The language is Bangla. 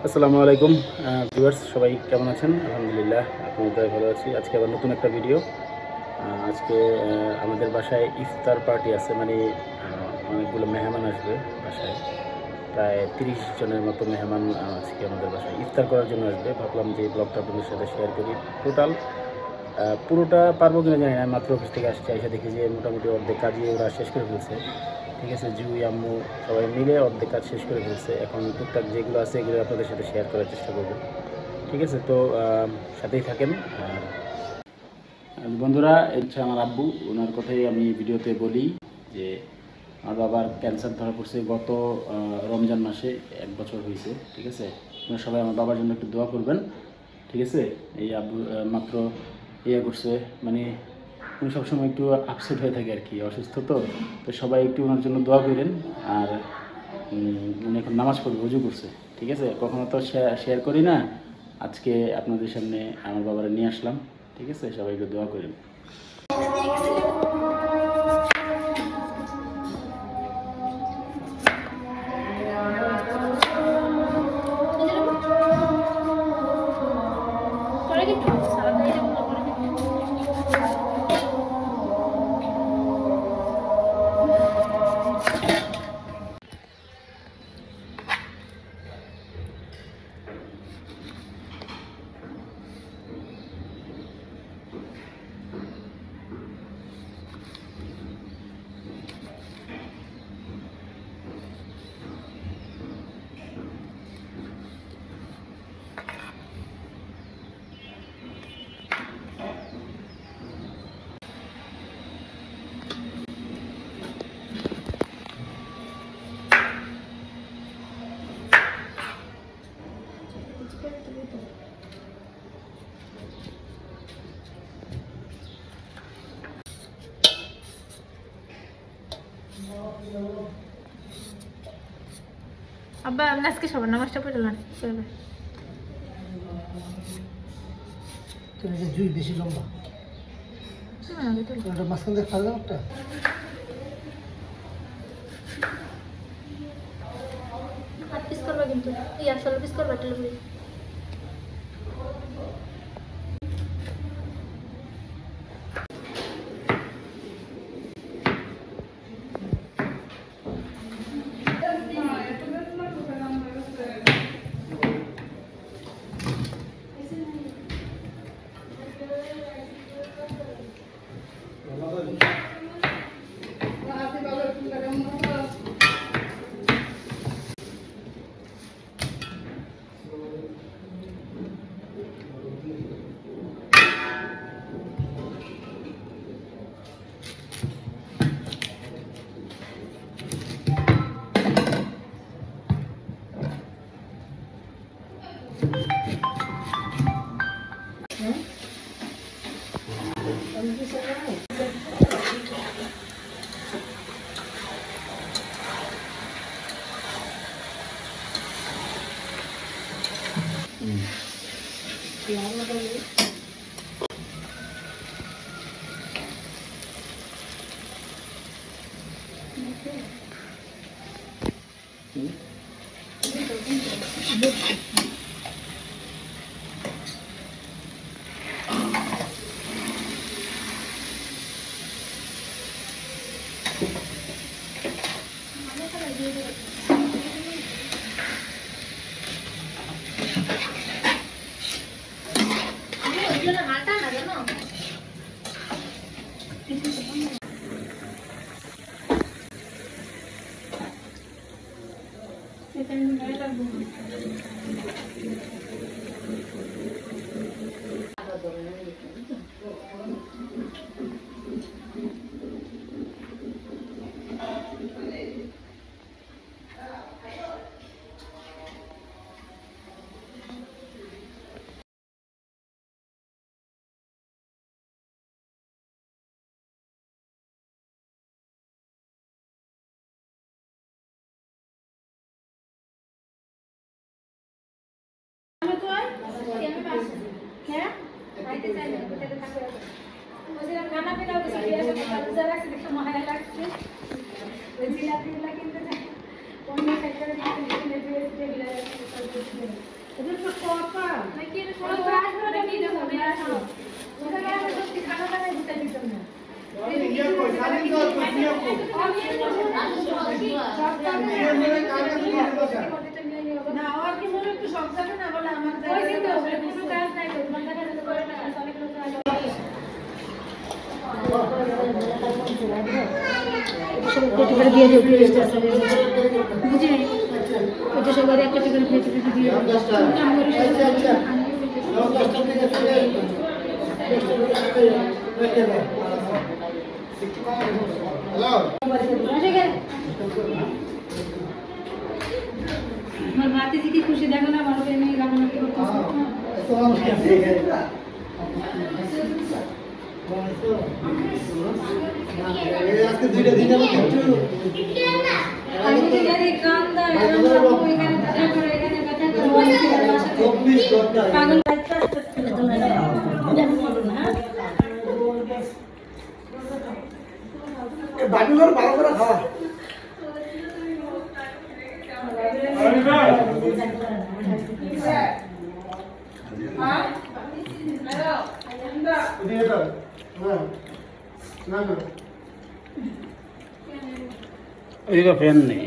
আসসালামু আলাইকুম ভিউয়ার্স, সবাই কেমন আছেন? আলহামদুলিল্লাহ, আপনাদের ভালো আছি। আজকে আবার নতুন একটা ভিডিও। আজকে আমাদের বাসায় ইফতার পার্টি আছে, মানে অনেকগুলো মেহমান আসবে বাসায়। প্রায় 30 জনের মতো মেহমান আজকে আমাদের বাসায় ইফতার করার জন্য আসবে। ভাবলাম যে এই ব্লগটা আপনাদের সাথে শেয়ার করি। টোটাল পুরোটা পারবো কিনা জানি না, মাত্র অফিস থেকে আসছে, এসে দেখি যে মোটামুটি অর্ধেক কাজই ওরা শেষ করে ফেলছে। ঠিক আছে, জুই আম্মু সবাই মিলে অর্ধেক কাজ শেষ করে ফেলছে। এখন টুকটাক যেগুলো আছে এগুলো আপনাদের সাথে শেয়ার করার চেষ্টা করবো। ঠিক আছে, তো সাথেই থাকেন। বন্ধুরা, হচ্ছে আমার আব্বু, ওনার কথাই আমি ভিডিওতে বলি যে আমার বাবার ক্যান্সার ধরা পড়ছে গত রমজান মাসে, 1 বছর হয়েছে। ঠিক আছে, আপনারা সবাই আমার বাবার জন্য একটু দোয়া করবেন। ঠিক আছে, এই আব্বু মাত্র করছে, মানে উনি সবসময় একটু আপসেট হয়ে থাকে আর কি, অসুস্থ তো তো সবাই একটু ওনার জন্য দোয়া করেন। আর উনি এখন নামাজ পড়বে, রুজু করছে। ঠিক আছে, কখনো তো শেয়ার করি না, আজকে আপনাদের সামনে আমার বাবারা নিয়ে আসলাম। ঠিক আছে, সবাই একটু দোয়া করেন। আব্বা আমি আজকে সবার নামাজটা পড়লাম চলবে। তুমি যে জুই বেশি লম্বা, ওটা মাঝখান থেকে ফাঁকা একটা পিস করবা কিন্তু ইয়া 16 পিস করবা টেলিভিশন। দিয়ে দিও প্লিজ বুঝি ওটা সবার একটা করে ফেটে দিয়ে আমার মাতে যদি খুশি দেখো না আমার প্রেমে গান করতেছে আজকে দুইটা দিন আমি খেলছি আমি তো জানি কান্দা এরকম এখানে কথা করে এখানে কথা করে 24 ঘন্টা পাগল বাড়ি ঘর ভালো করে খাওয়া ওইদিকে ফ্যান নেই